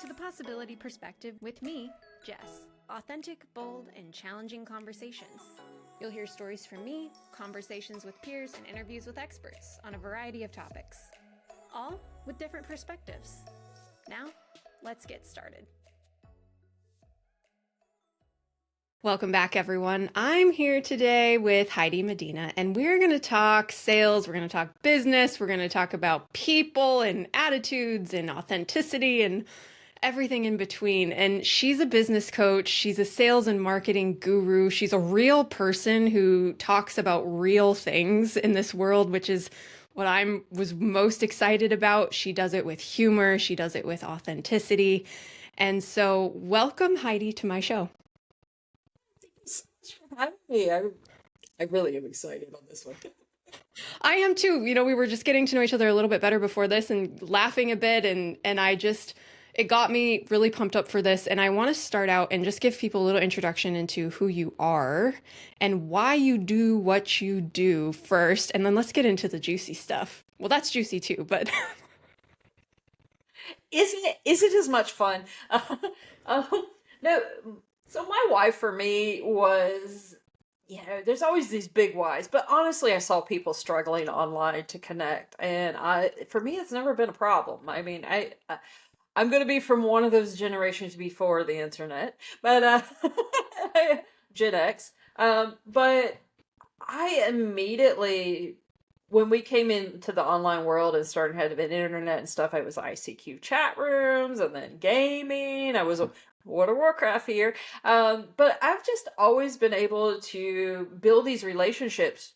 The Possibility Perspective with me, Jess. Authentic, bold, and challenging conversations. You'll hear stories from me, conversations with peers, and interviews with experts on a variety of topics, all with different perspectives. Now, let's get started. Welcome back, everyone. I'm here today with Heidi Medina, and we're going to talk sales, we're going to talk business, we're going to talk about people and attitudes and authenticity and everything in between. And she's a business coach. She's a sales and marketing guru. She's a real person who talks about real things in this world, which is what I was most excited about. She does it with humor. She does it with authenticity. And so welcome, Heidi, to my show. Hi, I really am excited on this one. I am too. You know, we were just getting to know each other a little bit better before this and laughing a bit. And it got me really pumped up for this. And I want to start out and just give people a little introduction into who you are and why you do what you do first. And then let's get into the juicy stuff. Well, that's juicy too, but Is it as much fun? No. So my why for me was, there's always these big whys, but honestly, I saw people struggling online to connect, and for me, it's never been a problem. I mean, I'm going to be from one of those generations before the internet, but Gen X. But I immediately, when we came into the online world and started having internet and stuff, I was ICQ chat rooms and then gaming. I was a World of Warcraft here. But I've just always been able to build these relationships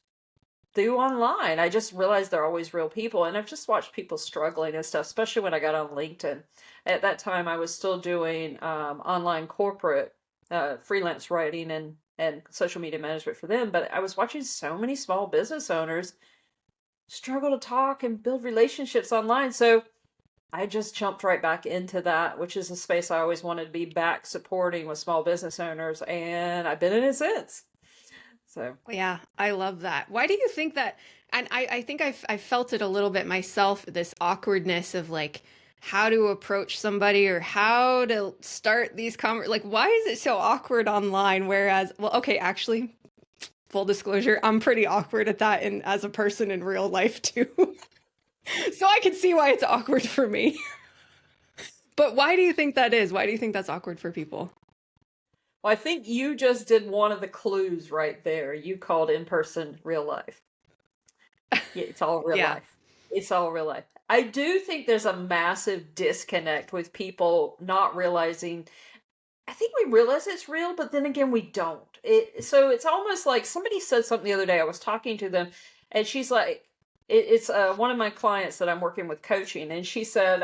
through online. I just realized they're always real people. And I've just watched people struggling and stuff, especially when I got on LinkedIn. At that time, I was still doing online corporate freelance writing and social media management for them. But I was watching so many small business owners struggle to talk and build relationships online. So I just jumped right back into that, which is a space I always wanted to be back supporting with small business owners. And I've been in it since. So yeah, I love that. Why do you think that? And I think I felt it a little bit myself, this awkwardness of like how to approach somebody or how to start these like, why is it so awkward online? Whereas, well, okay, actually, full disclosure, I'm pretty awkward at that and as a person in real life too. So I can see why it's awkward for me. But why do you think that is? Why do you think that's awkward for people? well, I think you just did one of the clues right there. You called in person real life. Yeah, it's all real Yeah. life. It's all real life. I do think there's a massive disconnect with people not realizing. I think we realize it's real, but then again, we don't. So it's almost like somebody said something the other day. I was talking to them, and she's like, it's one of my clients that I'm working with coaching, and she said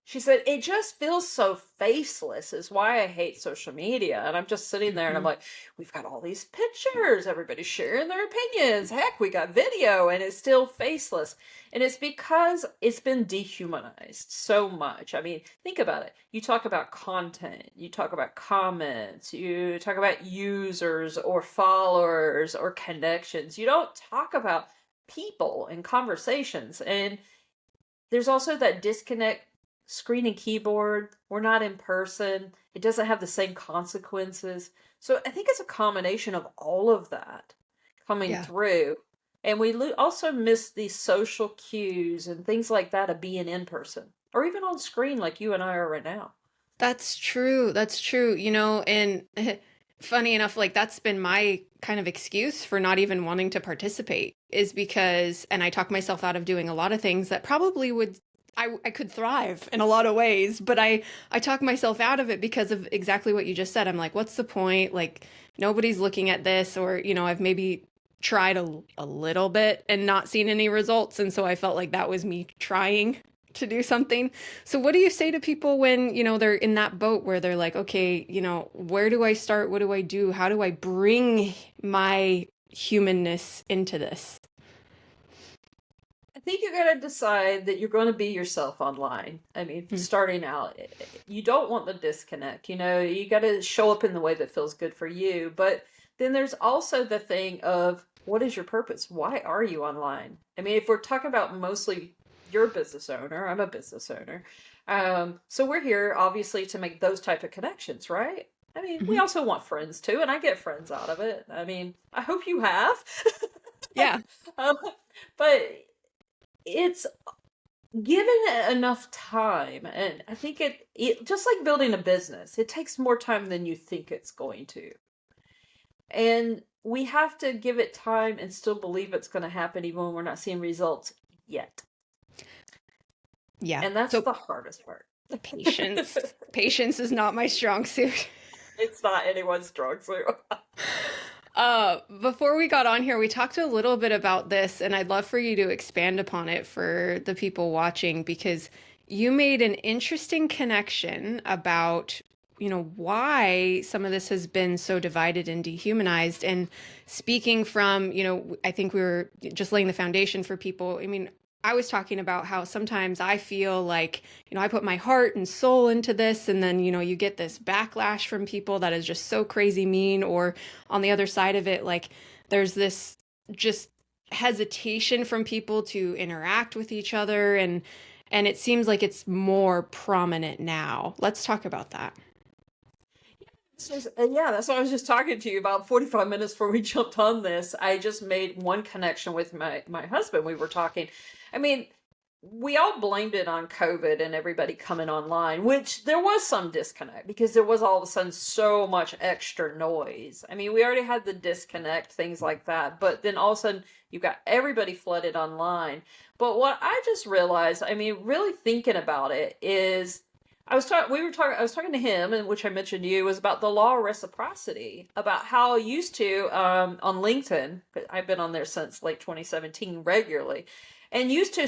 it just feels so faceless. Is why I hate social media. And I'm just sitting there, and I'm Mhm. like, we've got all these pictures, everybody's sharing their opinions. Heck, we got video, and it's still faceless. And it's because it's been dehumanized so much. I mean, think about it. You talk about content, you talk about comments, you talk about users or followers or connections. You don't talk about people and conversations. And there's also that disconnect. Screen and keyboard, we're not in person. It doesn't have the same consequences. So I think it's a combination of all of that coming Yeah. through. And we also miss these social cues and things like that of being in person or even on screen like you and I are right now. That's true. That's true. You know, and funny enough, like that's been my kind of excuse for not even wanting to participate is because, and I talk myself out of doing a lot of things that probably would, I could thrive in a lot of ways, but I talk myself out of it because of exactly what you just said. I'm like, what's the point? Like nobody's looking at this, or, you know, I've maybe tried a little bit and not seen any results. And so I felt like that was me trying to do something. So what do you say to people when, you know, they're in that boat where they're like, okay, you know, where do I start? What do I do? How do I bring my humanness into this? I think you got to decide that you're going to be yourself online. I mean, Mm. starting out, you don't want the disconnect. You got to show up in the way that feels good for you. But then there's also the thing of what is your purpose? Why are you online? I mean, if we're talking about mostly you're a business owner. I'm a business owner. So we're here obviously to make those type of connections, right? I mean, we Hmm. also want friends too, and I get friends out of it. I mean, I hope you have. Yeah. um, but it's given it enough time, and I think it just like building a business, it takes more time than you think it's going to. And we have to give it time and still believe it's going to happen even when we're not seeing results yet. Yeah. And that's So the hardest part. patience. Patience is not my strong suit. It's not anyone's strong suit. Before we got on here, we talked a little bit about this, and I'd love for you to expand upon it for the people watching because you made an interesting connection about, why some of this has been so divided and dehumanized. And speaking from, I think we were just laying the foundation for people. I mean, I was talking about how sometimes I feel like, I put my heart and soul into this, and then, you get this backlash from people that is just so crazy mean, or on the other side of it, like there's this just hesitation from people to interact with each other, and it seems like it's more prominent now. Let's talk about that. Yeah, that's what I was just talking to you about 45 minutes before we jumped on this. I just made one connection with my husband. We were talking. I mean, we all blamed it on COVID and everybody coming online, which there was some disconnect because there was all of a sudden so much extra noise. I mean, we already had the disconnect, things like that, but then all of a sudden you've got everybody flooded online. But what I just realized, I mean, really thinking about it is I was talking to him, and which I mentioned to you, was about the law of reciprocity, about how I used to, on LinkedIn, I've been on there since late 2017 regularly, and used to,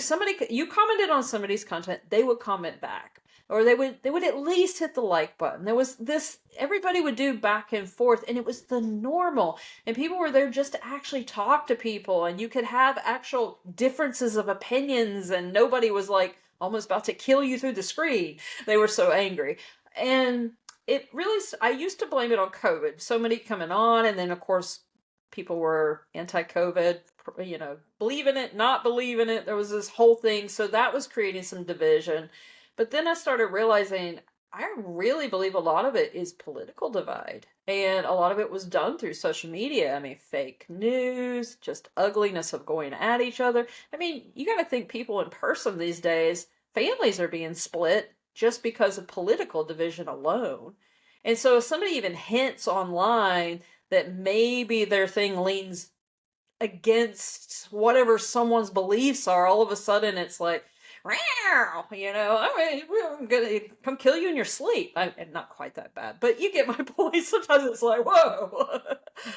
you commented on somebody's content, they would comment back, or they would at least hit the like button. There was this, everybody would do back and forth, and it was the normal, and people were there just to actually talk to people, and you could have actual differences of opinions, and nobody was like almost about to kill you through the screen. They were so angry. And it really, I used to blame it on COVID. So many coming on, and then of course, people were anti COVID, believing it, not believing it. There was this whole thing. So that was creating some division. But then I started realizing I really believe a lot of it is political divide. And a lot of it was done through social media. I mean, fake news, just ugliness of going at each other. I mean, you got to think people in person these days, families are being split just because of political division alone. And so if somebody even hints online that maybe their thing leans against whatever someone's beliefs are, all of a sudden it's like, I mean, I'm gonna come kill you in your sleep. Not quite that bad, but you get my point. Sometimes it's like, whoa.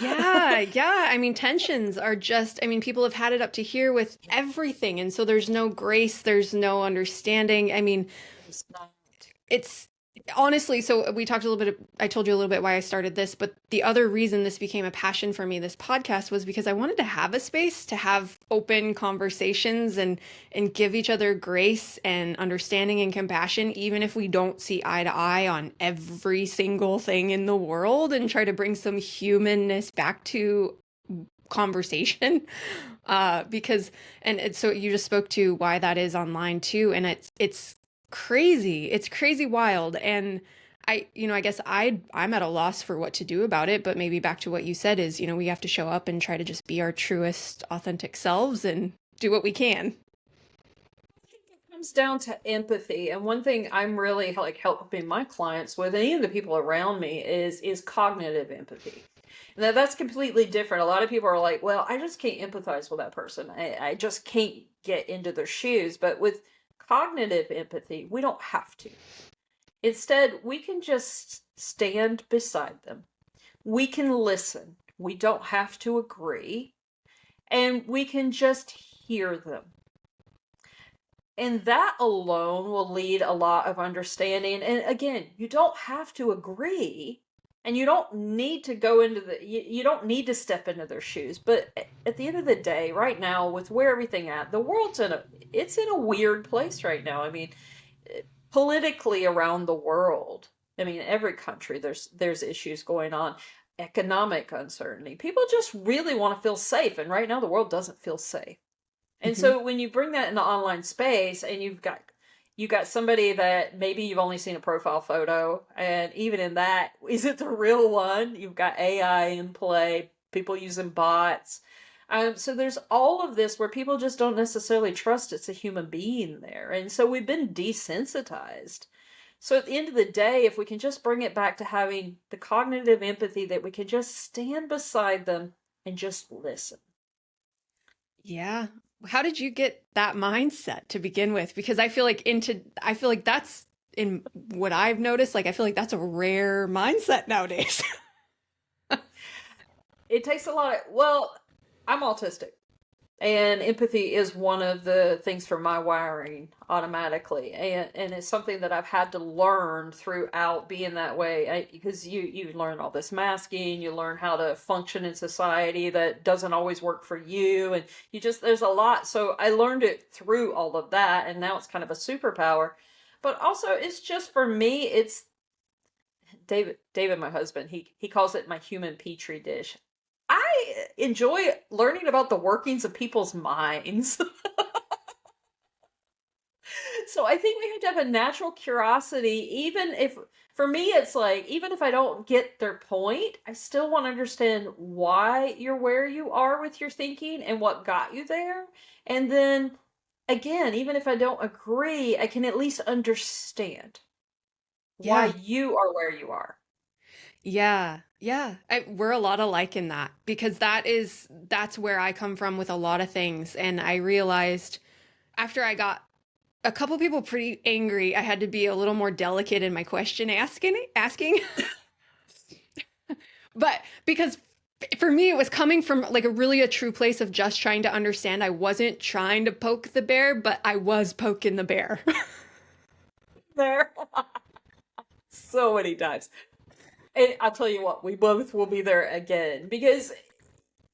Yeah, yeah. I mean, tensions are just, I mean, people have had it up to here with everything. And so there's no grace, there's no understanding. I mean, It's not. it's honestly, so we talked a little bit, I told you a little bit why I started this, but the other reason this became a passion for me, this podcast, was because I wanted to have a space to have open conversations and give each other grace and understanding and compassion, even if we don't see eye to eye on every single thing in the world, and try to bring some humanness back to conversation. Because so you just spoke to why that is online too, and it's crazy. It's crazy wild. And I guess I'm at a loss for what to do about it, but maybe back to what you said is, we have to show up and try to just be our truest, authentic selves and do what we can. It comes down to empathy, and one thing I'm really like helping my clients with, and even the people around me, is cognitive empathy. Now that's completely different. A lot of people are like, well, I just can't empathize with that person. I just can't get into their shoes. But with cognitive empathy, we don't have to. Instead, we can just stand beside them. We can listen. We don't have to agree. And we can just hear them. And that alone will lead a lot of understanding. And again, you don't have to agree, and you don't need to go into you don't need to step into their shoes. But at the end of the day, right now, with where everything at, the world's it's in a weird place right now. I mean, politically around the world, I mean, every country, there's issues going on, economic uncertainty. People just really want to feel safe, and right now the world doesn't feel safe. And Hmm. so when you bring that in the online space and you got somebody that maybe you've only seen a profile photo, and even in that, is it the real one? You've got AI in play, people using bots. So there's all of this where people just don't necessarily trust it's a human being there. And so we've been desensitized. So at the end of the day, if we can just bring it back to having the cognitive empathy that we can just stand beside them and just listen. Yeah. How did you get that mindset to begin with? Because I feel like that's in what I've noticed, like I feel like that's a rare mindset nowadays. It takes a lot of, well, I'm autistic. And empathy is one of the things for my wiring automatically, and it's something that I've had to learn throughout being that way. Because you learn all this masking, you learn how to function in society that doesn't always work for you, and you just there's a lot. So I learned it through all of that, and now it's kind of a superpower. But also, it's just for me. It's David, my husband. He calls it my human petri dish. I enjoy learning about the workings of people's minds. So I think we have to have a natural curiosity, even if, for me, it's like, even if I don't get their point, I still want to understand why you're where you are with your thinking and what got you there. And then again, even if I don't agree, I can at least understand why Yeah. you are where you are. Yeah. Yeah. We're a lot alike in that because that's where I come from with a lot of things. And I realized after I got a couple people pretty angry, I had to be a little more delicate in my question asking. But because for me it was coming from like a true place of just trying to understand. I wasn't trying to poke the bear, but I was poking the bear. There. So many times. And I'll tell you what, we both will be there again because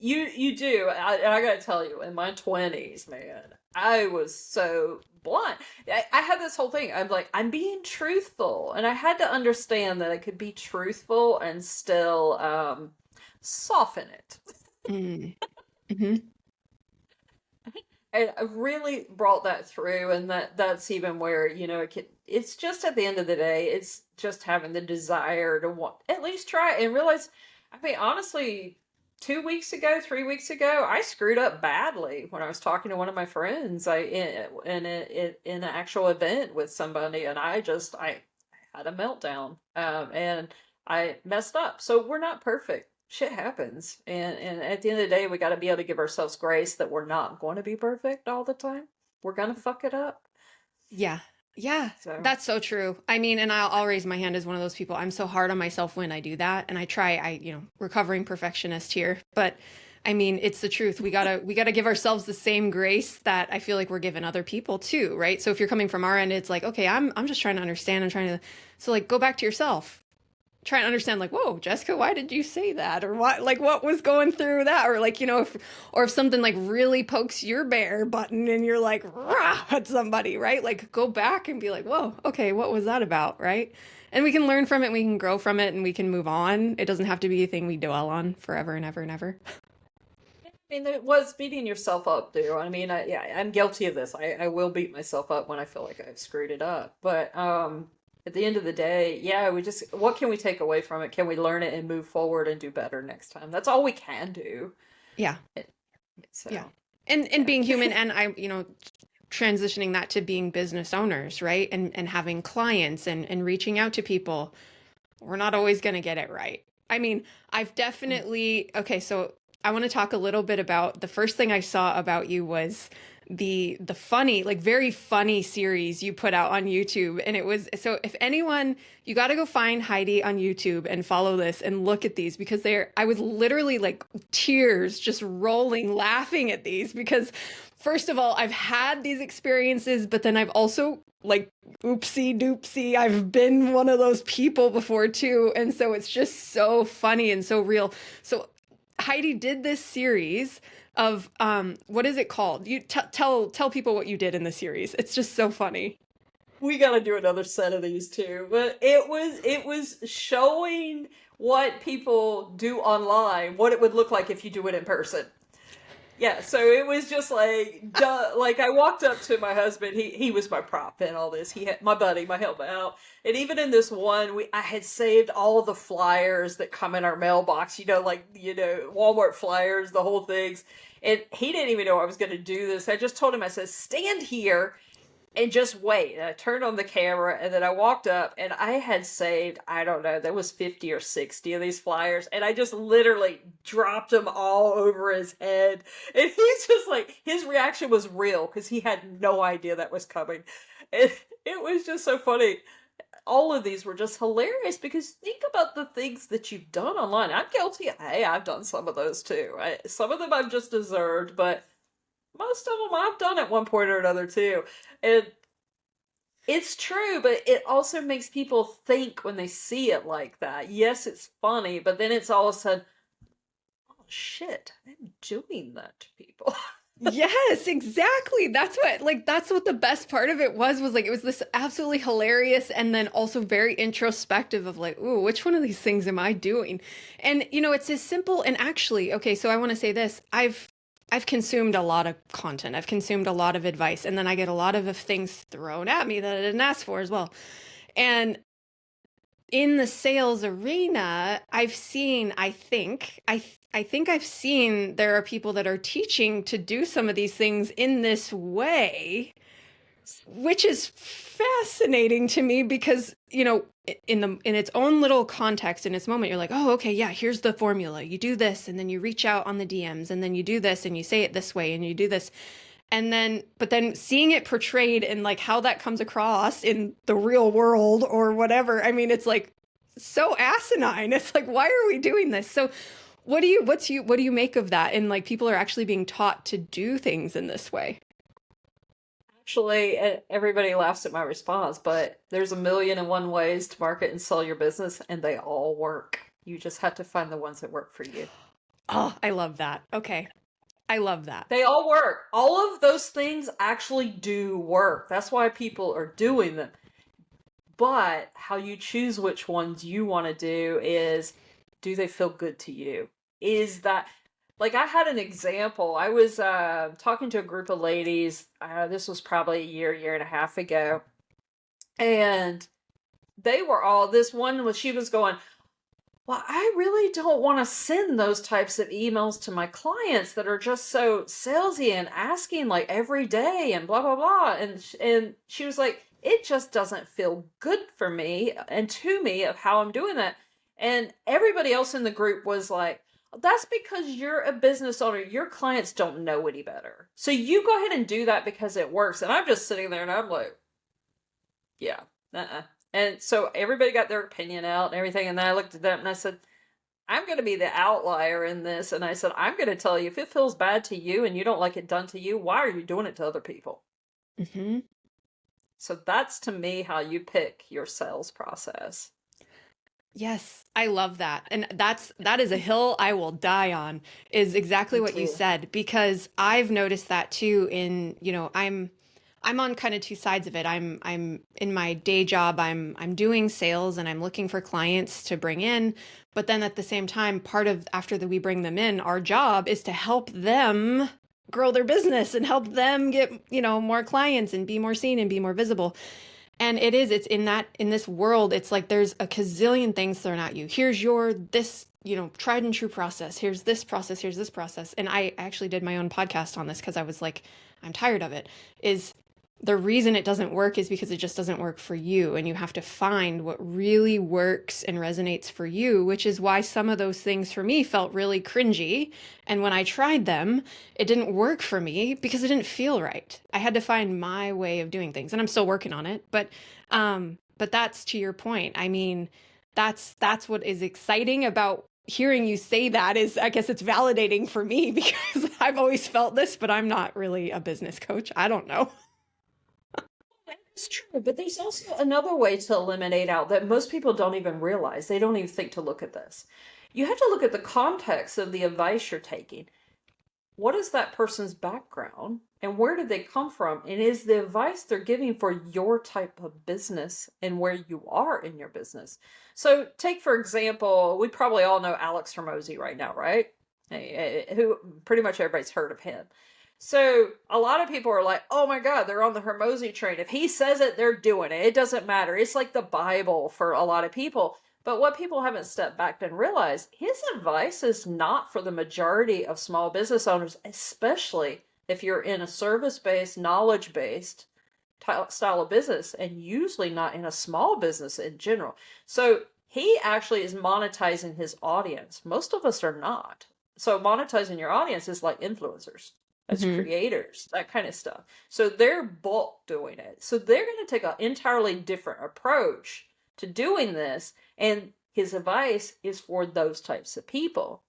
you do. I gotta tell you, in my 20s, man, I was so blunt. I had this whole thing. I'm like, I'm being truthful, and I had to understand that I could be truthful and still soften it. Mm. Hmm. And I really brought that through, and that's even where it's just at the end of the day, it's just having the desire to want at least try it and realize. I mean, honestly, 2 weeks ago, 3 weeks ago, I screwed up badly when I was talking to one of my friends. In an actual event with somebody, and I had a meltdown, and I messed up. So we're not perfect. Shit happens, and at the end of the day, we got to be able to give ourselves grace that we're not going to be perfect all the time. We're gonna fuck it up. Yeah. Yeah. So That's so true. I mean, and I'll raise my hand as one of those people. I'm so hard on myself when I do that. And recovering perfectionist here. But I mean, it's the truth. We gotta give ourselves the same grace that I feel like we're giving other people too, right? So if you're coming from our end, it's like, okay, I'm just trying to understand. I'm trying to so like go back to yourself, try and understand like, whoa, Jessica, why did you say that, or what was going through that, or like if something like really pokes your bear button and you're like rah at somebody, right? Like go back and be like, whoa, okay, what was that about, right? And we can learn from it, we can grow from it, and we can move on. It doesn't have to be a thing we dwell on forever and ever and ever. I mean, it was beating yourself up, too. I mean, yeah, I'm guilty of this. I will beat myself up when I feel like I've screwed it up. But at the end of the day, yeah, what can we take away from it? Can we learn it and move forward and do better next time? That's all we can do. Yeah. It, Yeah. so, And yeah. being human, and transitioning that to being business owners, right? And having clients and reaching out to people, we're not always going to get it right. I mean, I've definitely, okay, so I want to talk a little bit about the first thing I saw about you was the funny, like very funny series you put out on YouTube. And it was, so if anyone, you got to go find Heidi on YouTube and follow this and look at these because I was literally like tears just rolling laughing at these because first of all, I've had these experiences, but then I've also like oopsie doopsie, I've been one of those people before too. And so it's just so funny and so real. So Heidi did this series of what is it called? You tell people what you did in the series. It's just so funny. We got to do another set of these too. But it was showing what people do online, what it would look like if you do it in person. Yeah, so it was just like, duh, like I walked up to my husband. He was my prop and all this. He had my buddy, my help out, and even in this one, we I had saved all the flyers that come in our mailbox. Like Walmart flyers, the whole things. And he didn't even know I was going to do this. I just told him, I said, stand here and just wait. And I turned on the camera and then I walked up and I had saved, I don't know, there was 50 or 60 of these flyers. And I just literally dropped them all over his head. And he's just like, his reaction was real because he had no idea that was coming. And it was just so funny. All of these were just hilarious because think about the things that you've done online. I'm guilty. Hey, I've done some of those too. Some of them I've just deserved, but most of them I've done at one point or another too. And it's true, but it also makes people think when they see it like that. Yes, it's funny, but then it's all of a sudden, oh shit, I'm doing that to people. Yes, exactly. That's what the best part of it was like it was this absolutely hilarious and then also very introspective of like, ooh, which one of these things am I doing? And it's as simple and actually, okay, so I want to say this. I've consumed a lot of content. I've consumed a lot of advice and then I get a lot of things thrown at me that I didn't ask for as well. And in the sales arena, I think I've seen there are people that are teaching to do some of these things in this way, which is fascinating to me because, in its own little context, in its moment, you're like, oh, okay, yeah, here's the formula. You do this, and then you reach out on the DMs, and then you do this, and you say it this way, and you do this. But then seeing it portrayed and like how that comes across in the real world or whatever, I mean, it's like so asinine. It's like, why are we doing this? So what do you make of that? And like people are actually being taught to do things in this way. Actually, everybody laughs at my response, but there's a million and one ways to market and sell your business, and they all work. You just have to find the ones that work for you. Oh, I love that. Okay. I love that. They all work. All of those things actually do work. That's why people are doing them. But how you choose which ones you want to do they feel good to you? Is that, like, I had an example. I was talking to a group of ladies. This was probably a year and a half ago. And they were all, this one was, she was going, well, I really don't want to send those types of emails to my clients that are just so salesy and asking like every day and blah blah blah. And she was like, it just doesn't feel good for me and to me of how I'm doing that. And everybody else in the group was like, that's because you're a business owner. Your clients don't know any better. So you go ahead and do that because it works. And I'm just sitting there and I'm like, yeah, uh-uh. And so everybody got their opinion out and everything. And then I looked at them and I said, I'm going to be the outlier in this. And I said, I'm going to tell you, if it feels bad to you and you don't like it done to you, why are you doing it to other people? Hmm. So that's to me how you pick your sales process. Yes, I love that. And that is a hill I will die on, is exactly Me what you too. said, because I've noticed that too I'm on kind of two sides of it. I'm in my day job, I'm doing sales and I'm looking for clients to bring in, but then at the same time, part of after that we bring them in, our job is to help them grow their business and help them get, more clients and be more seen and be more visible. And it's in this world, it's like there's a gazillion things thrown at you. Here's this, tried and true process. Here's this process. Here's this process. And I actually did my own podcast on this because I was like, I'm tired of it. Is the reason it doesn't work is because it just doesn't work for you. And you have to find what really works and resonates for you, which is why some of those things for me felt really cringy. And when I tried them, it didn't work for me because it didn't feel right. I had to find my way of doing things, and I'm still working on it. But that's to your point. I mean, that's what is exciting about hearing you say that is, I guess it's validating for me because I've always felt this, but I'm not really a business coach. I don't know. It's true, but there's also another way to eliminate out that most people don't even realize. They don't even think to look at this. You have to look at the context of the advice you're taking. What is that person's background and where did they come from? And is the advice they're giving for your type of business and where you are in your business? So, take for example, we probably all know Alex Hermosi right now, right? who pretty much everybody's heard of him. So a lot of people are like, oh my God, they're on the Hermosi train. If he says it, they're doing it. It doesn't matter. It's like the Bible for a lot of people. But what people haven't stepped back and realized, his advice is not for the majority of small business owners, especially if you're in a service-based, knowledge-based style of business, and usually not in a small business in general. So he actually is monetizing his audience. Most of us are not. So monetizing your audience is like influencers, as Hmm. creators, that kind of stuff. So they're bulk doing it. So they're going to take an entirely different approach to doing this. And his advice is for those types of people.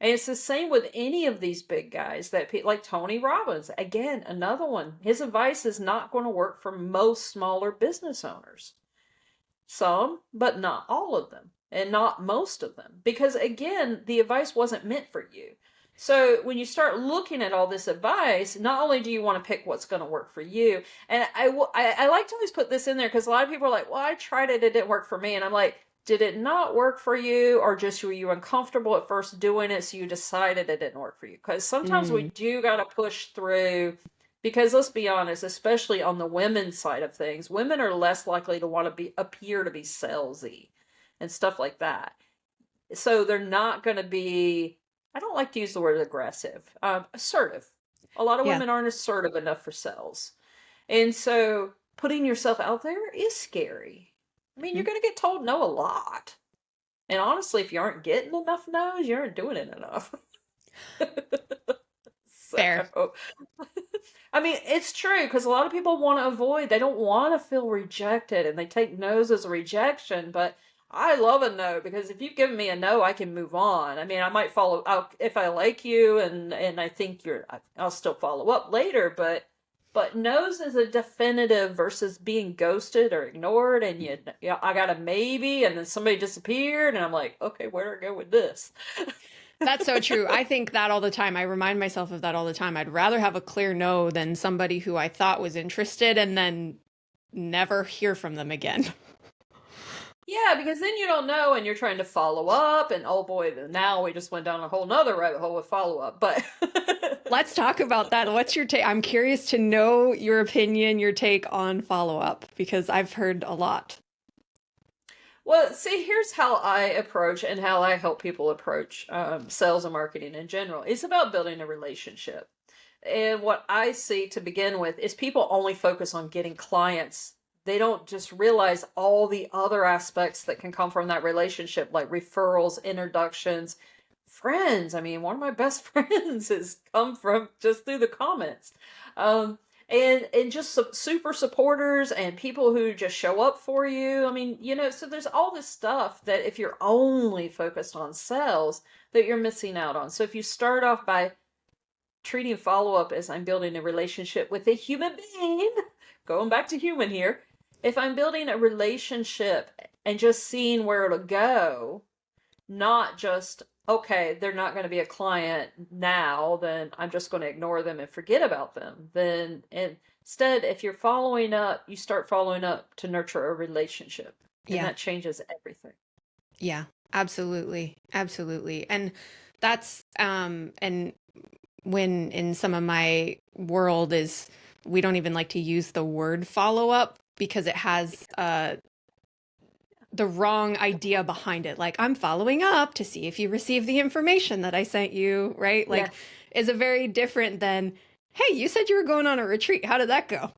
And it's the same with any of these big guys that like Tony Robbins. Again, another one. His advice is not going to work for most smaller business owners. Some, but not all of them, and not most of them. Because again, the advice wasn't meant for you. So when you start looking at all this advice, not only do you want to pick what's going to work for you, and I like to always put this in there because a lot of people are like, well, I tried it, it didn't work for me. And I'm like, did it not work for you, or just were you uncomfortable at first doing it, so you decided it didn't work for you? Because sometimes we Mm. do got to push through, because let's be honest, especially on the women's side of things, women are less likely to want to appear to be salesy and stuff like that. So they're not going to be, I don't like to use the word aggressive, assertive. A lot of Yeah. women aren't assertive enough for sales. And so putting yourself out there is scary. I mean, Mhm. you're going to get told no a lot. And honestly, if you aren't getting enough no's, you aren't doing it enough. Fair. So, I mean, it's true because a lot of people want to avoid, they don't want to feel rejected and they take no's as a rejection. But I love a no because if you've given me a no, I can move on. I mean, I might follow out if I like you and I think I'll still follow up later. But no's is a definitive versus being ghosted or ignored. And I got a maybe and then somebody disappeared and I'm like, okay, where do I go with this? That's so true. I think that all the time. I remind myself of that all the time. I'd rather have a clear no than somebody who I thought was interested and then never hear from them again. Yeah, because then you don't know and you're trying to follow up, and oh boy, now we just went down a whole nother rabbit hole with follow up. But Let's talk about that. What's your take? I'm curious to know your opinion, your take on follow up, because I've heard a lot. well, see, here's how I approach and how I help people approach sales and marketing in general. It's about building a relationship. And what I see to begin with is people only focus on getting clients. They don't just realize all the other aspects that can come from that relationship, like referrals, introductions, friends. I mean, one of my best friends has come from just through the comments. Um, and just super supporters and people who just show up for you. I mean, so there's all this stuff that if you're only focused on sales, that you're missing out on. So if you start off by treating follow up as I'm building a relationship with a human being, going back to human here, if I'm building a relationship and just seeing where it'll go, not just, okay, they're not going to be a client now, then I'm just going to ignore them and forget about them. Then instead, if you're following up, you start following up to nurture a relationship, and Yeah. that changes everything. Yeah. Absolutely. Absolutely. And that's and when in some of my world is we don't even like to use the word follow up because it has the wrong idea behind it. Like, I'm following up to see if you received the information that I sent you, right? Yeah. Like, is a very different than, hey, you said you were going on a retreat. How did that go?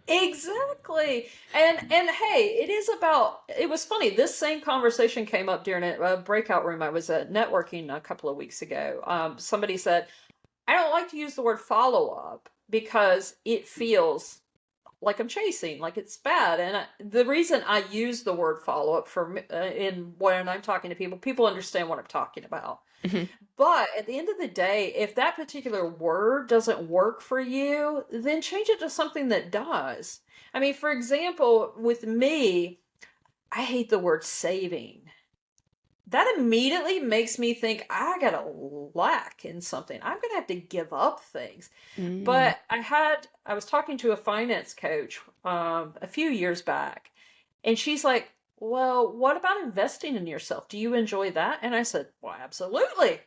Exactly. And hey, it is about, it was funny. This same conversation came up during a breakout room. I was at networking a couple of weeks ago. Somebody said, I don't like to use the word follow up because it feels like I'm chasing, like it's bad. And the reason I use the word follow up for in when I'm talking to people, people understand what I'm talking about. Mhm. But at the end of the day, if that particular word doesn't work for you, then change it to something that does. I mean, for example, with me, I hate the word saving. That immediately makes me think I gotta lack in something. I'm gonna have to give up things. Mm. But I was talking to a finance coach a few years back, and she's like, well, what about investing in yourself? Do you enjoy that? And I said, well, absolutely.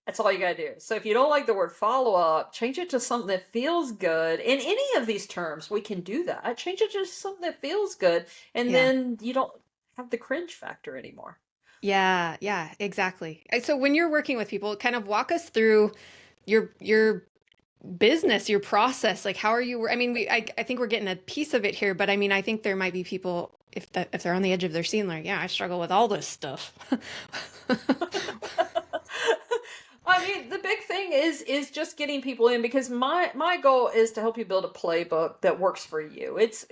That's all you gotta do. So if you don't like the word follow up, change it to something that feels good. In any of these terms, we can do that. Change it to something that feels good, and Yeah. then you don't have the cringe factor anymore. Yeah, yeah, exactly. So when you're working with people, kind of walk us through your business, your process. Like how are you I mean, I think we're getting a piece of it here, but I mean, I think there might be people if they're on the edge of their seat, like, yeah, I struggle with all this stuff. I mean, the big thing is just getting people in, because my goal is to help you build a playbook that works for you. It's,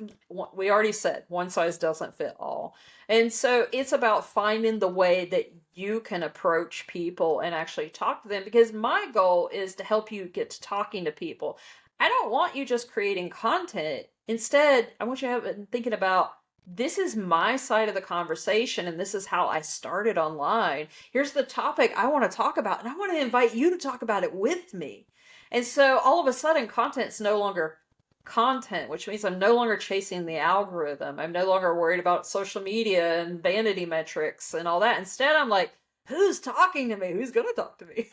we already said one size doesn't fit all. And so it's about finding the way that you can approach people and actually talk to them, because my goal is to help you get to talking to people. I don't want you just creating content. Instead, I want you to have thinking about, this is my side of the conversation and this is how I started online. Here's the topic I want to talk about, and I want to invite you to talk about it with me. And so all of a sudden, content's no longer content, which means I'm no longer chasing the algorithm. I'm no longer worried about social media and vanity metrics and all that. Instead, I'm like, who's talking to me? Who's going to talk to me?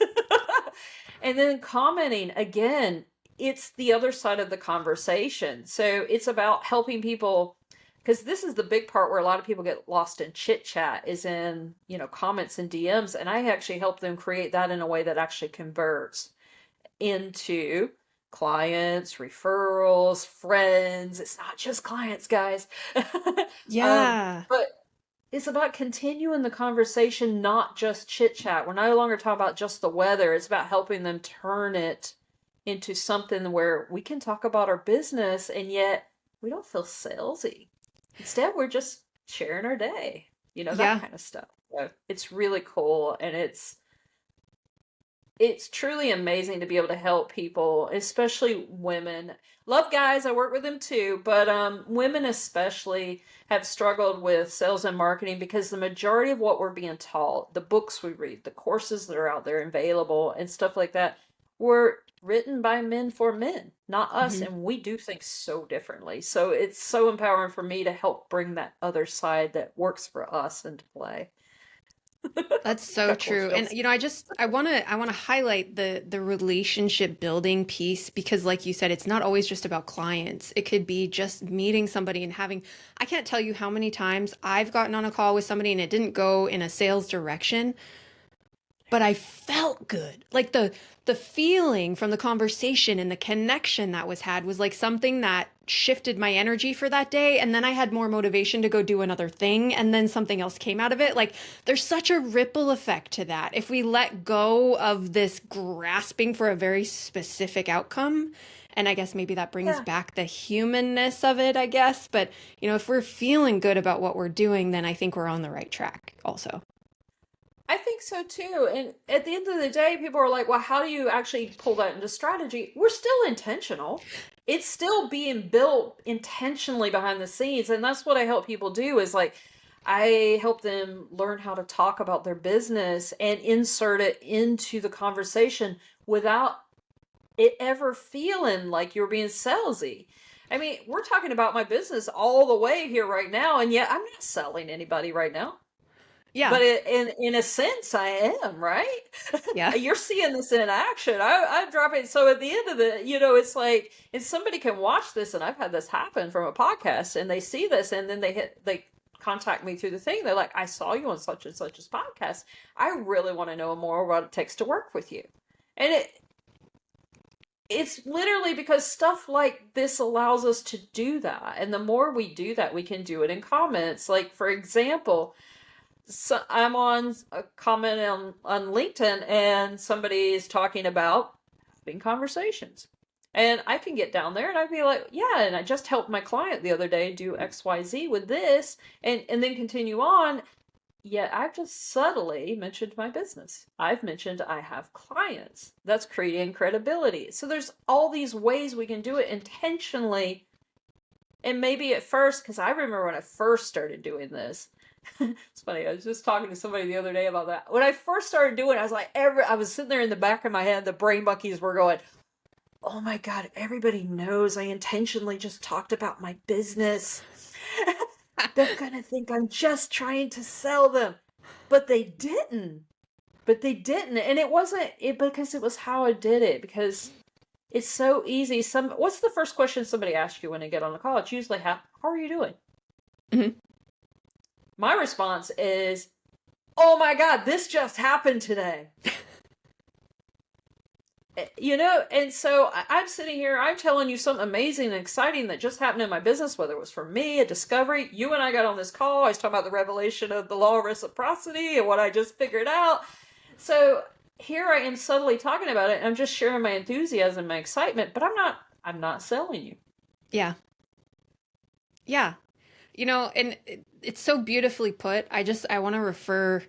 And then commenting, again, it's the other side of the conversation. So it's about helping people, because this is the big part where a lot of people get lost in chit chat, is in, comments and DMs. And I actually help them create that in a way that actually converts into clients, referrals, friends. It's not just clients, guys. Yeah. But it's about continuing the conversation, not just chit chat. We're no longer talking about just the weather. It's about helping them turn it into something where we can talk about our business and yet we don't feel salesy. Instead, we're just sharing our day, that Yeah. kind of stuff. So it's really cool, and it's truly amazing to be able to help people, especially women. Love guys, I work with them too, but women especially have struggled with sales and marketing, because the majority of what we're being taught, the books we read, the courses that are out there available and stuff like that, were written by men for men, not us, Mhm. and we do things so differently. So it's so empowering for me to help bring that other side that works for us into play. That's so Got cool true. And chills. I want to highlight the relationship building piece, because like you said, it's not always just about clients. It could be just meeting somebody and having I can't tell you how many times I've gotten on a call with somebody and it didn't go in a sales direction, but I felt good. Like the feeling from the conversation and the connection that was had was like something that shifted my energy for that day, and then I had more motivation to go do another thing, and then something else came out of it. Like there's such a ripple effect to that. If we let go of this grasping for a very specific outcome, and I guess maybe that brings Yeah. back the humanness of it, I guess, but if we're feeling good about what we're doing, then I think we're on the right track also. I think so too. And at the end of the day, people are like, well, how do you actually pull that into strategy? We're still intentional. It's still being built intentionally behind the scenes. And that's what I help people do, is like, I help them learn how to talk about their business and insert it into the conversation without it ever feeling like you're being salesy. I mean, we're talking about my business all the way here right now, and yet I'm not selling anybody right now. Yeah. But in a sense, I am, right? Yeah. You're seeing this in action. I'm dropping. So at the end of the, it's like, and somebody can watch this, and I've had this happen from a podcast, and they see this, and then they contact me through the thing. They're like, I saw you on such and such as podcast. I really want to know more what it takes to work with you. And it's literally because stuff like this allows us to do that. And the more we do that, we can do it in comments. Like, for example, so I'm on a comment on LinkedIn, and somebody is talking about having conversations. And I can get down there and I'd be like, yeah, and I just helped my client the other day do XYZ with this, and then continue on. Yet I've just subtly mentioned my business. I've mentioned I have clients. That's creating credibility. So there's all these ways we can do it intentionally. And maybe at first, because I remember when I first started doing this, it's funny. I was just talking to somebody the other day about that. When I first started doing it, I was like, I was sitting there in the back of my head, the brain monkeys were going, oh my God, everybody knows I intentionally just talked about my business. They're going to think I'm just trying to sell them. But they didn't. but they didn't. And it wasn't it because it was how I did it, because it's so easy. What's the first question somebody asks you when they get on the call? It's usually how are you doing? Hmm. My response is, oh my God, this just happened today. And so I'm sitting here, I'm telling you something amazing and exciting that just happened in my business, whether it was for me, a discovery. You and I got on this call. I was talking about the revelation of the law of reciprocity and what I just figured out. So here I am subtly talking about it, and I'm just sharing my enthusiasm, my excitement, but I'm not selling you. Yeah. Yeah. And it's so beautifully put. I want to refer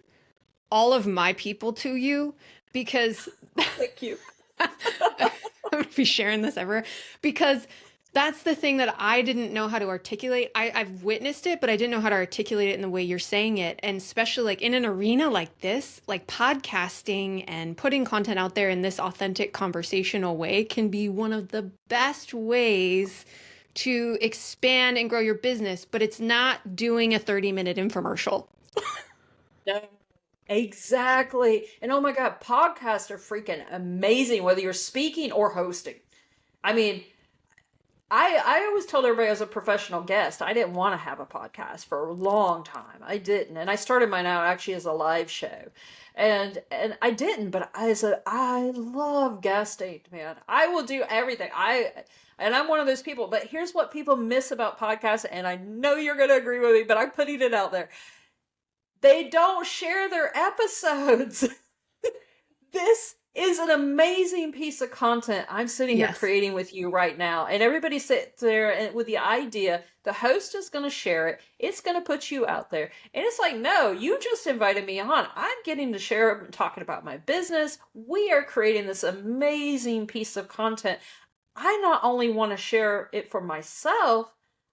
all of my people to you because Thank you. I'm gonna be sharing this ever because that's the thing that I didn't know how to articulate. I've witnessed it, but I didn't know how to articulate it in the way you're saying it. And especially like in an arena like this, like podcasting and putting content out there in this authentic conversational way can be one of the best ways to expand and grow your business, but it's not doing a 30-minute infomercial. No. Exactly. And oh my God, podcasts are freaking amazing, whether you're speaking or hosting. I mean, I always told everybody as a professional guest, I didn't want to have a podcast for a long time. I didn't. And I started mine out actually as a live show. And I didn't, but I love guesting, man. I will do everything. And I'm one of those people, but here's what people miss about podcasts, and I know you're going to agree with me, but I'm putting it out there. They don't share their episodes. This is an amazing piece of content I'm sitting here Yes. creating with you right now. And everybody sits there with the idea the host is going to share it. It's going to put you out there. And it's like, no, you just invited me on. I'm getting to share it, talking about my business. We are creating this amazing piece of content. I not only want to share it for myself,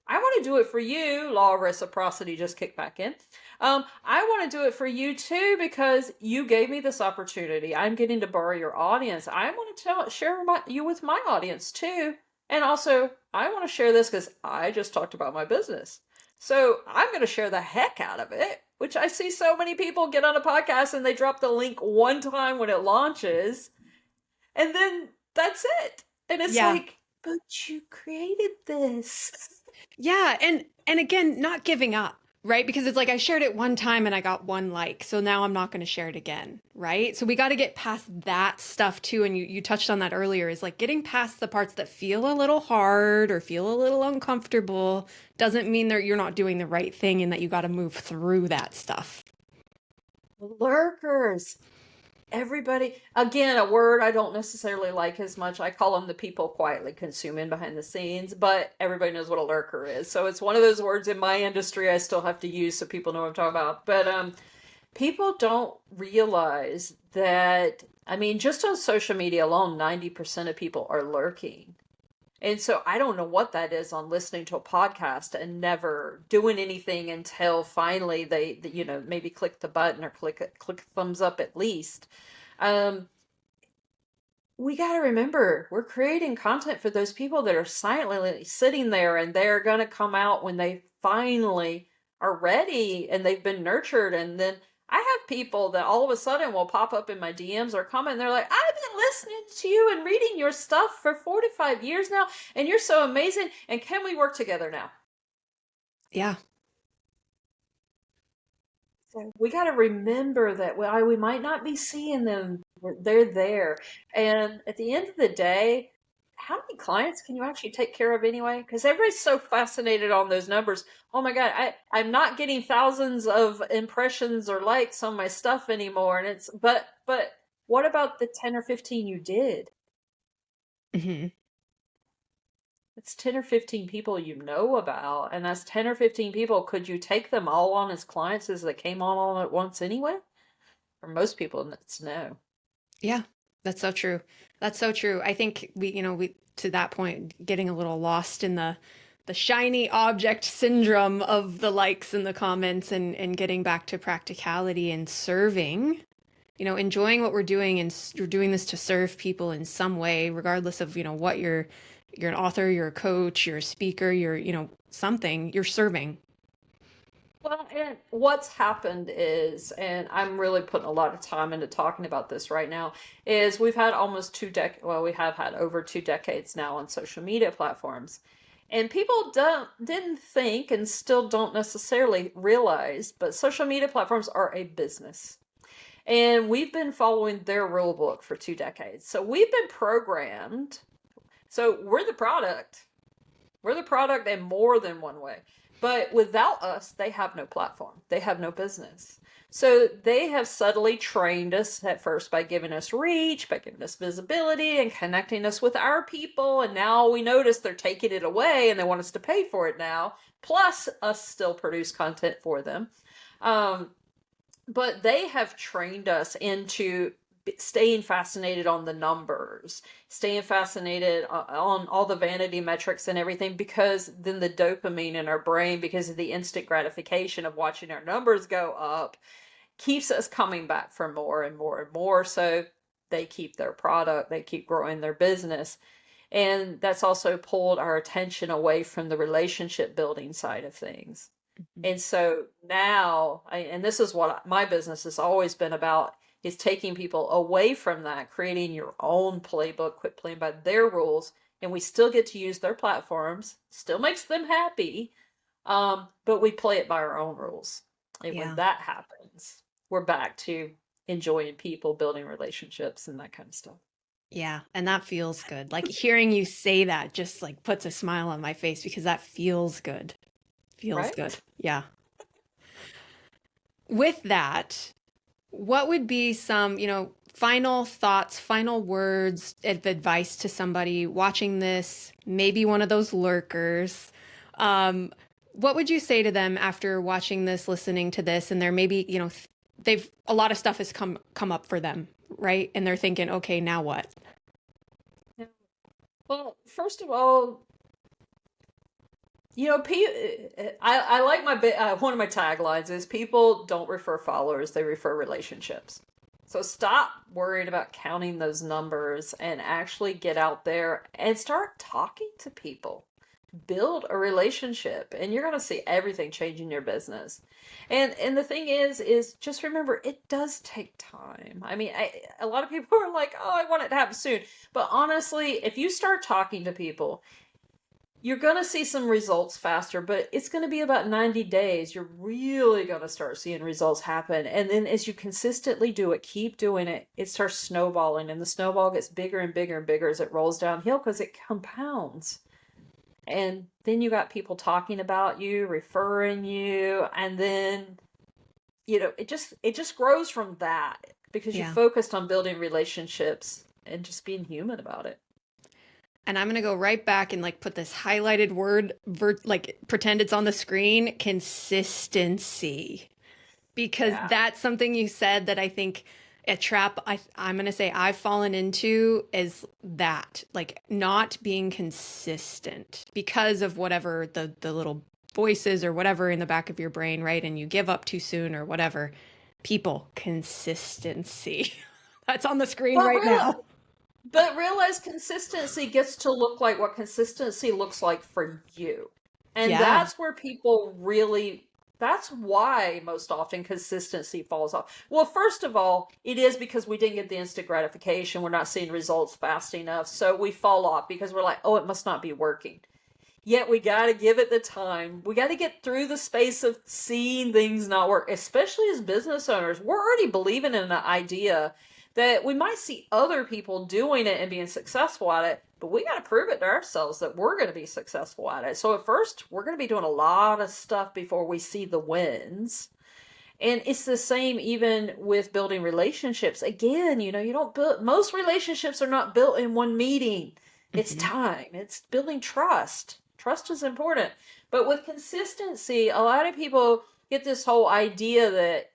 I want to do it for you. Law of reciprocity just kicked back in. I want to do it for you too, because you gave me this opportunity. I'm getting to borrow your audience. I want to share you with my audience too. And also, I want to share this because I just talked about my business. So I'm going to share the heck out of it, which I see so many people get on a podcast and they drop the link one time when it launches, and then that's it. And it's Yeah. like, but you created this. Yeah, and again, not giving up, right? Because it's like I shared it one time and I got one like, so now I'm not going to share it again, right? So we got to get past that stuff too. And you touched on that earlier, is like getting past the parts that feel a little hard or feel a little uncomfortable doesn't mean that you're not doing the right thing and that you got to move through that stuff. Lurkers. Everybody, again, a word I don't necessarily like as much. I call them the people quietly consuming behind the scenes, but everybody knows what a lurker is. So it's one of those words in my industry I still have to use so people know what I'm talking about. But people don't realize that, I mean, just on social media alone, 90% of people are lurking. And so I don't know what that is on listening to a podcast and never doing anything until finally they maybe click the button or click thumbs up at least. Um, we got to remember we're creating content for those people that are silently sitting there, and they're going to come out when they finally are ready and they've been nurtured. And then I have people that all of a sudden will pop up in my DMs or comment, and they're like, I've been listening to you and reading your stuff for 45 years now, and you're so amazing. And can we work together now? Yeah. So we got to remember that while we might not be seeing them, they're there. And at the end of the day, how many clients can you actually take care of anyway? Because everybody's so fascinated on those numbers. Oh my God, I'm not getting thousands of impressions or likes on my stuff anymore. And but what about the 10 or 15 you did? Hmm. It's 10 or 15 people you know about. And that's 10 or 15 people. Could you take them all on as clients as they came on all at once anyway? For most people, it's no. Yeah, that's so true. That's so true. I think we to that point getting a little lost in the shiny object syndrome of the likes and the comments and getting back to practicality and serving, enjoying what we're doing, and you're doing this to serve people in some way, regardless of, what you're an author, you're a coach, you're a speaker, you're, something, you're serving. Well, and what's happened is, and I'm really putting a lot of time into talking about this right now, is we've had almost well, we have had over 2 decades now on social media platforms. And people didn't think and still don't necessarily realize, but social media platforms are a business. And we've been following their rule book for 2 decades. So we've been programmed. So we're the product. We're the product in more than one way. But without us, they have no platform. They have no business. So they have subtly trained us at first by giving us reach, by giving us visibility and connecting us with our people. And now we notice they're taking it away and they want us to pay for it now, plus us still produce content for them. Um, but they have trained us into staying fascinated on the numbers, staying fascinated on all the vanity metrics and everything, because then the dopamine in our brain, because of the instant gratification of watching our numbers go up, keeps us coming back for more and more and more. So they keep their product, they keep growing their business. And that's also pulled our attention away from the relationship building side of things. Mhm. And so now, and this is what my business has always been about, is taking people away from that, creating your own playbook, quit playing by their rules, and we still get to use their platforms, still makes them happy, but we play it by our own rules. And when Yeah. that happens, we're back to enjoying people, building relationships, and that kind of stuff. Yeah, and that feels good. Like hearing you say that just like puts a smile on my face because that feels good. Feels good. Right? Yeah. With that, what would be some, final thoughts, final words of advice to somebody watching this, maybe one of those lurkers? Um, what would you say to them after watching this, listening to this, and they're maybe, they've a lot of stuff has come up for them, right? And they're thinking, okay, now what? Yeah. Well, first of all, I like one of my taglines is people don't refer followers, they refer relationships. So stop worrying about counting those numbers and actually get out there and start talking to people. Build a relationship and you're going to see everything change in your business. And the thing is just remember it does take time. I mean, a lot of people are like, "Oh, I want it to happen soon." But honestly, if you start talking to people, you're going to see some results faster, but it's going to be about 90 days. You're really going to start seeing results happen. And then as you consistently do it, keep doing it, it starts snowballing and the snowball gets bigger and bigger and bigger as it rolls downhill because it compounds. And then you got people talking about you, referring you, and then it just grows from that because you Yeah. focused on building relationships and just being human about it. And I'm going to go right back and like put this highlighted word, like pretend it's on the screen, consistency. Because Yeah. that's something you said that I think a trap I'm going to say I've fallen into is that, like not being consistent because of whatever the little voices or whatever in the back of your brain, right? And you give up too soon or whatever. People, consistency. That's on the screen But right real now. But realize consistency gets to look like what consistency looks like for you. And Yeah. that's where people really, that's why most often consistency falls off. Well, first of all, it is because we didn't get the instant gratification. We're not seeing results fast enough. So we fall off because we're like, oh, it must not be working. Yet we got to give it the time. We got to get through the space of seeing things not work, especially as business owners. We're already believing in the idea that we might see other people doing it and being successful at it, but we got to prove it to ourselves that we're going to be successful at it. So at first, we're going to be doing a lot of stuff before we see the wins. And it's the same even with building relationships. Again, you don't build, most relationships are not built in one meeting. It's Hmm. time, it's building trust. Trust is important. But with consistency, a lot of people get this whole idea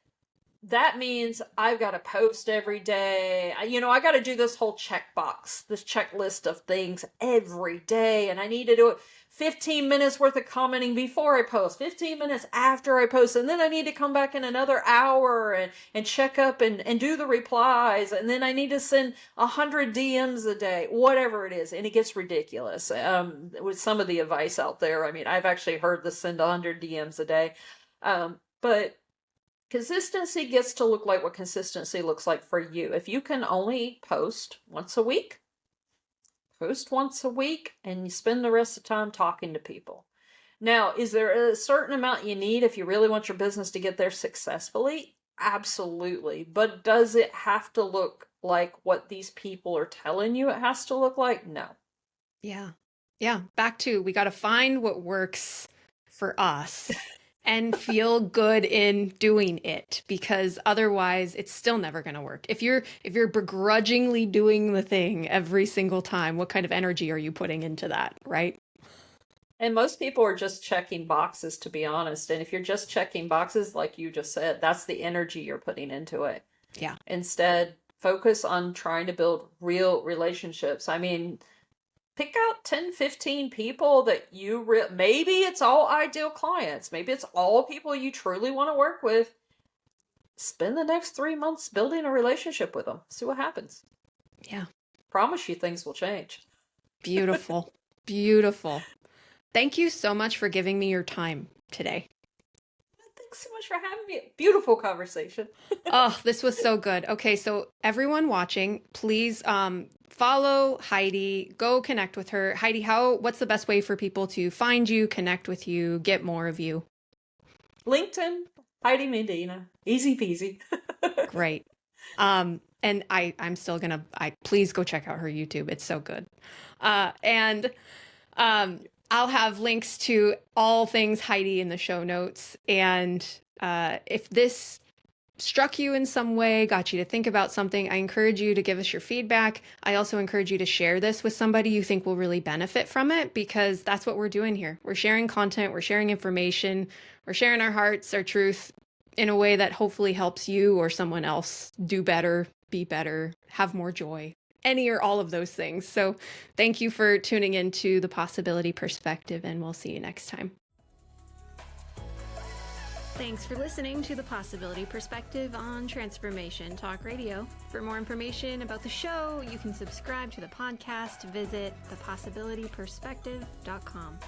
that means I've got to post every day. I got to do this whole checkbox, this checklist of things every day. And I need to do it 15 minutes worth of commenting before I post, 15 minutes after I post. And then I need to come back in another hour and check up and do the replies. And then I need to send 100 DMs a day, whatever it is. And it gets ridiculous with some of the advice out there. I mean, I've actually heard the send 100 DMs a day. But consistency gets to look like what consistency looks like for you. If you can only post once a week, post once a week, and you spend the rest of the time talking to people. Now, is there a certain amount you need if you really want your business to get there successfully? Absolutely. But does it have to look like what these people are telling you it has to look like? No. Yeah. Yeah. Back to we got to find what works for us and feel good in doing it, because otherwise it's still never going to work. If you're begrudgingly doing the thing every single time, what kind of energy are you putting into that, right? And most people are just checking boxes, to be honest. And if you're just checking boxes, like you just said, that's the energy you're putting into it. Yeah. Instead, focus on trying to build real relationships. I mean, pick out 10, 15 people that maybe it's all ideal clients. Maybe it's all people you truly want to work with. Spend the next 3 months building a relationship with them. See what happens. Yeah. Promise you things will change. Beautiful. Beautiful. Thank you so much for giving me your time today. Thanks so much for having me. Beautiful conversation. Oh, this was so good. Okay, so everyone watching, please follow Heidi, go connect with her. Heidi, what's the best way for people to find you, connect with you, get more of you? LinkedIn, Heidi Medina. Easy peasy. Great. And I'm still gonna please go check out her YouTube. It's so good. And I'll have links to all things Heidi in the show notes. And if this struck you in some way, got you to think about something, I encourage you to give us your feedback. I also encourage you to share this with somebody you think will really benefit from it, because that's what we're doing here. We're sharing content, we're sharing information, we're sharing our hearts, our truth in a way that hopefully helps you or someone else do better, be better, have more joy, any or all of those things. So thank you for tuning into The Possibility Perspective, and we'll see you next time. Thanks for listening to The Possibility Perspective on Transformation Talk Radio. For more information about the show, you can subscribe to the podcast. Visit thepossibilityperspective.com.